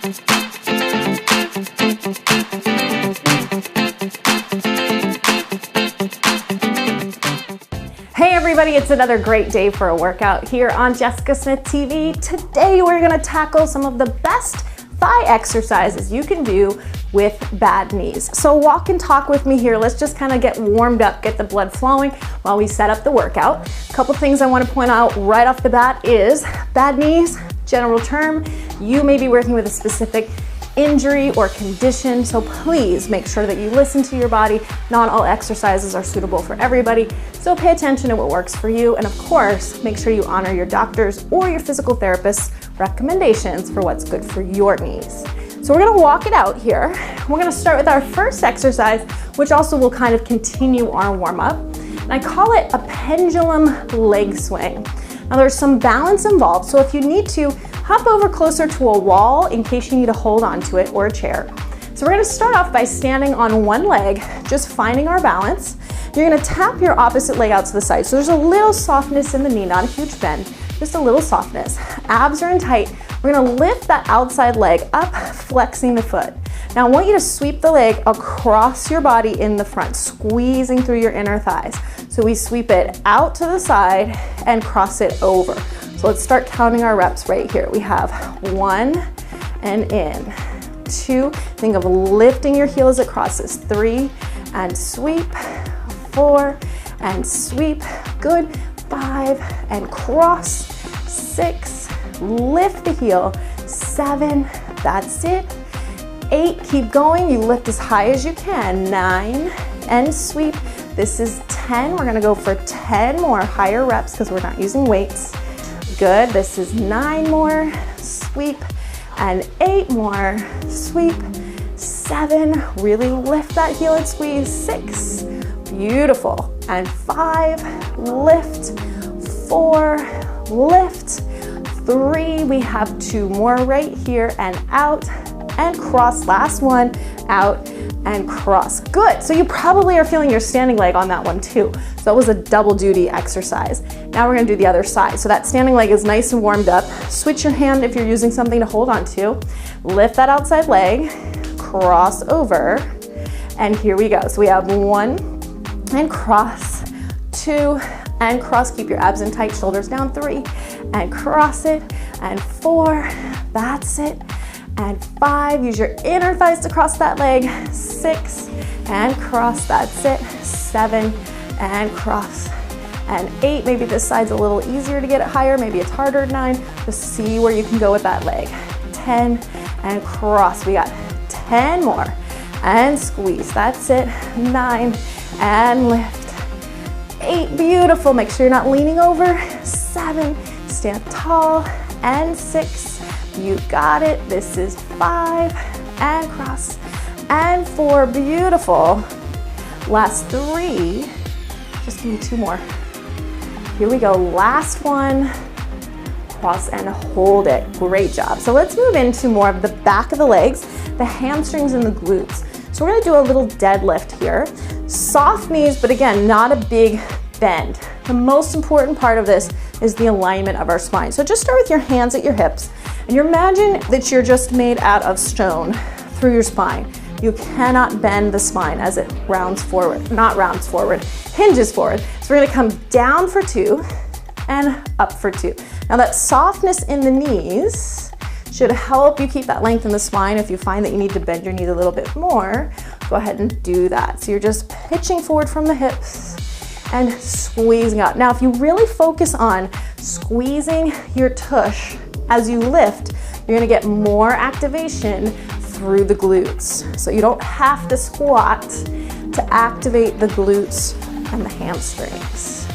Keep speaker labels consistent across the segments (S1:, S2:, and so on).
S1: Hey everybody, it's another great day for a workout here on Jessica Smith TV. Today we're gonna tackle some of the best thigh exercises you can do with bad knees. So walk and talk with me here. Let's just kind of get warmed up, get the blood flowing while we set up the workout. A couple things I want to point out right off the bat is bad knees, general term. You may be working with a specific injury or condition, so please make sure that you listen to your body. Not all exercises are suitable for everybody, so pay attention to what works for you, and of course, make sure you honor your doctor's or your physical therapist's recommendations for what's good for your knees. So we're gonna walk it out here. We're gonna start with our first exercise, which also will kind of continue our warm-up, and I call it a pendulum leg swing. Now there's some balance involved, so if you need to, hop over closer to a wall in case you need to hold on to it, or a chair. So we're gonna start off by standing on one leg, just finding our balance. You're gonna tap your opposite leg out to the side. So there's a little softness in the knee, not a huge bend, just a little softness. Abs are in tight. We're gonna lift that outside leg up, flexing the foot. Now I want you to sweep the leg across your body in the front, squeezing through your inner thighs. So we sweep it out to the side and cross it over. So let's start counting our reps right here. We have 1 and in, 2, think of lifting your heel as it crosses, 3 and sweep, 4 and sweep, good, 5 and cross, 6, lift the heel, 7, that's it, 8, keep going, you lift as high as you can, 9 and sweep, this is 10, we're gonna go for 10 more higher reps because we're not using weights. Good, this is 9 more, sweep, and 8 more, sweep, 7, really lift that heel and squeeze, 6, beautiful, and 5, lift, 4, lift, 3, we have 2 more right here, and out, and cross, last one, out, and cross. Good, so you probably are feeling your standing leg on that one too. So that was a double duty exercise. Now we're gonna do the other side. So that standing leg is nice and warmed up. Switch your hand if you're using something to hold on to. Lift that outside leg, cross over, and here we go. So we have 1 and cross, 2 and cross, keep your abs in tight, shoulders down, 3 and cross it, and 4, that's it, and 5, use your inner thighs to cross that leg, 6 and cross, that's it, 7 and cross, and 8, maybe this side's a little easier to get it higher, maybe it's harder, 9, just see where you can go with that leg, 10 and cross, we got 10 more, and squeeze, that's it, 9 and lift, 8, beautiful, make sure you're not leaning over, 7, stand tall, and 6, you got it, this is 5, and cross, and 4, beautiful, last 3, just give me 2 more, here we go, last one, cross and hold it, great job. So let's move into more of the back of the legs, the hamstrings and the glutes. So we're gonna do a little deadlift here, soft knees, but again, not a big bend. The most important part of this is the alignment of our spine. So just start with your hands at your hips, and you imagine that you're just made out of stone through your spine. You cannot bend the spine as it rounds forward, not rounds forward, hinges forward. So we're gonna come down for 2 and up for 2. Now that softness in the knees should help you keep that length in the spine. If you find that you need to bend your knees a little bit more, go ahead and do that. So you're just pitching forward from the hips and squeezing out. Now if you really focus on squeezing your tush as you lift, you're gonna get more activation through the glutes. So you don't have to squat to activate the glutes and the hamstrings.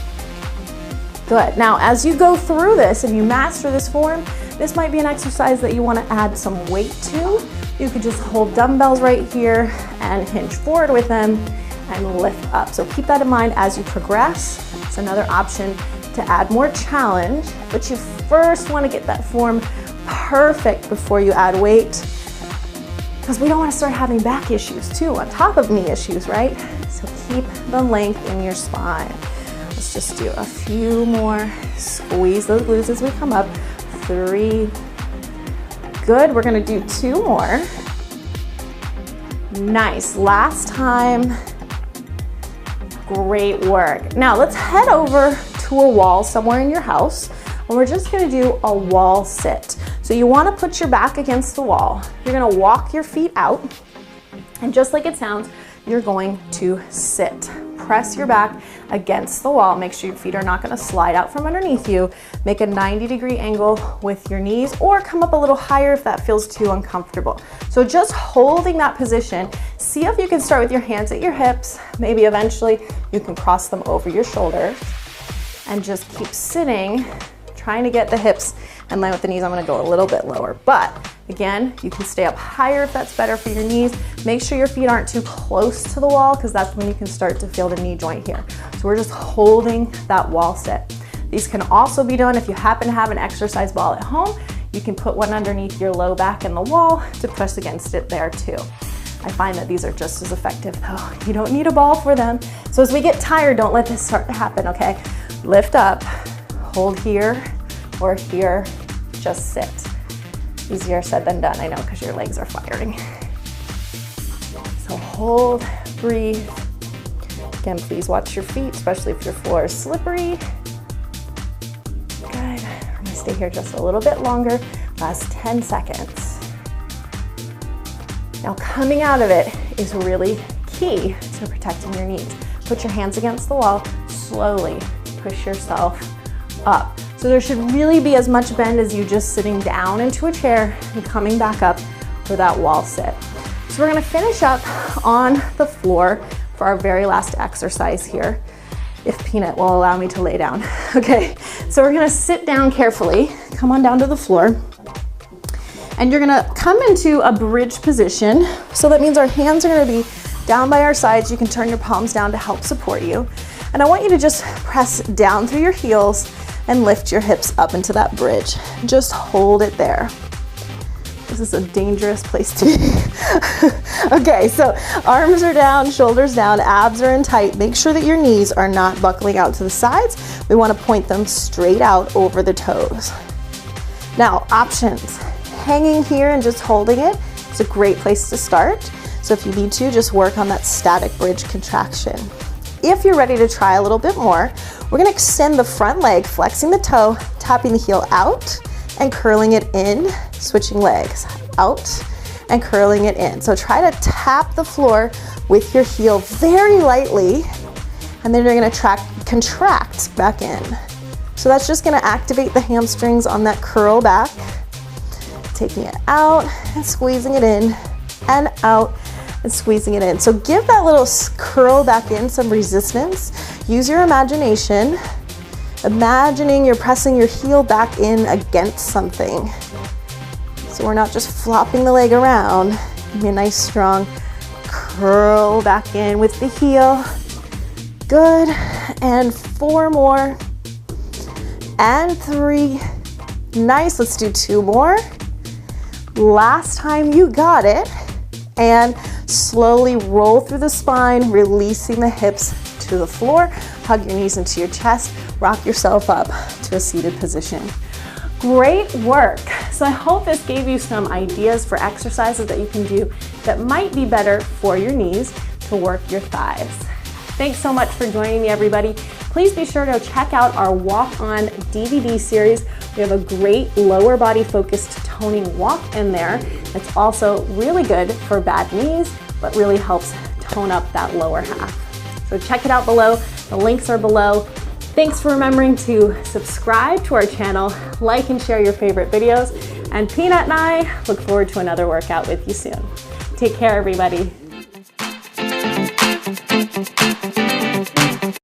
S1: Good, now as you go through this and you master this form, this might be an exercise that you wanna add some weight to. You could just hold dumbbells right here and hinge forward with them and lift up. So keep that in mind as you progress. It's another option to add more challenge, but you first wanna get that form perfect before you add weight, because we don't want to start having back issues too on top of knee issues, right? So keep the length in your spine. Let's just do a few more. Squeeze those glutes as we come up. 3, Good, we're gonna do 2 more. Nice, last time. Great work. Now let's head over to a wall somewhere in your house, and we're just gonna do a wall sit. So you wanna put your back against the wall. You're gonna walk your feet out, and just like it sounds, you're going to sit. Press your back against the wall. Make sure your feet are not gonna slide out from underneath you. Make a 90-degree angle with your knees, or come up a little higher if that feels too uncomfortable. So just holding that position, see if you can start with your hands at your hips. Maybe eventually you can cross them over your shoulders, and just keep sitting, trying to get the hips in line with the knees. I'm gonna go a little bit lower, but again, you can stay up higher if that's better for your knees. Make sure your feet aren't too close to the wall, because that's when you can start to feel the knee joint here. So we're just holding that wall sit. These can also be done if you happen to have an exercise ball at home. You can put one underneath your low back in the wall to push against it there too. I find that these are just as effective though. You don't need a ball for them. So as we get tired, don't let this start to happen, okay? Lift up, hold here or here, just sit. Easier said than done, I know, because your legs are firing. So hold, breathe. Again, please watch your feet, especially if your floor is slippery. Good, I'm gonna stay here just a little bit longer, last 10 seconds. Now coming out of it is really key to protecting your knees. Put your hands against the wall, slowly push yourself up. So there should really be as much bend as you just sitting down into a chair and coming back up for that wall sit. So we're gonna finish up on the floor for our very last exercise here, if Peanut will allow me to lay down. Okay, so we're gonna sit down carefully, come on down to the floor, and you're gonna come into a bridge position. So that means our hands are gonna be down by our sides. You can turn your palms down to help support you. And I want you to just press down through your heels and lift your hips up into that bridge. Just hold it there. This is a dangerous place to be. Okay, so arms are down, shoulders down, abs are in tight. Make sure that your knees are not buckling out to the sides. We want to point them straight out over the toes. Now, options. Hanging here and just holding it is a great place to start. So if you need to, just work on that static bridge contraction. If you're ready to try a little bit more, we're gonna extend the front leg, flexing the toe, tapping the heel out and curling it in, switching legs out and curling it in. So try to tap the floor with your heel very lightly, and then you're gonna contract back in. So that's just gonna activate the hamstrings on that curl back, taking it out and squeezing it in and out and squeezing it in. So give that little curl back in some resistance. Use your imagination, imagining you're pressing your heel back in against something. So we're not just flopping the leg around. Give me a nice strong curl back in with the heel. Good, and 4 more, and 3. Nice, let's do 2 more. Last time, you got it. And slowly roll through the spine, releasing the hips to the floor. Hug your knees into your chest. Rock yourself up to a seated position. Great work. So I hope this gave you some ideas for exercises that you can do that might be better for your knees to work your thighs. Thanks so much for joining me, everybody. Please be sure to check out our Walk On DVD series. We have a great lower body focused toning walk in there. It's also really good for bad knees, but really helps tone up that lower half. So check it out below. The links are below. Thanks for remembering to subscribe to our channel, like and share your favorite videos, and Peanut and I look forward to another workout with you soon. Take care, everybody.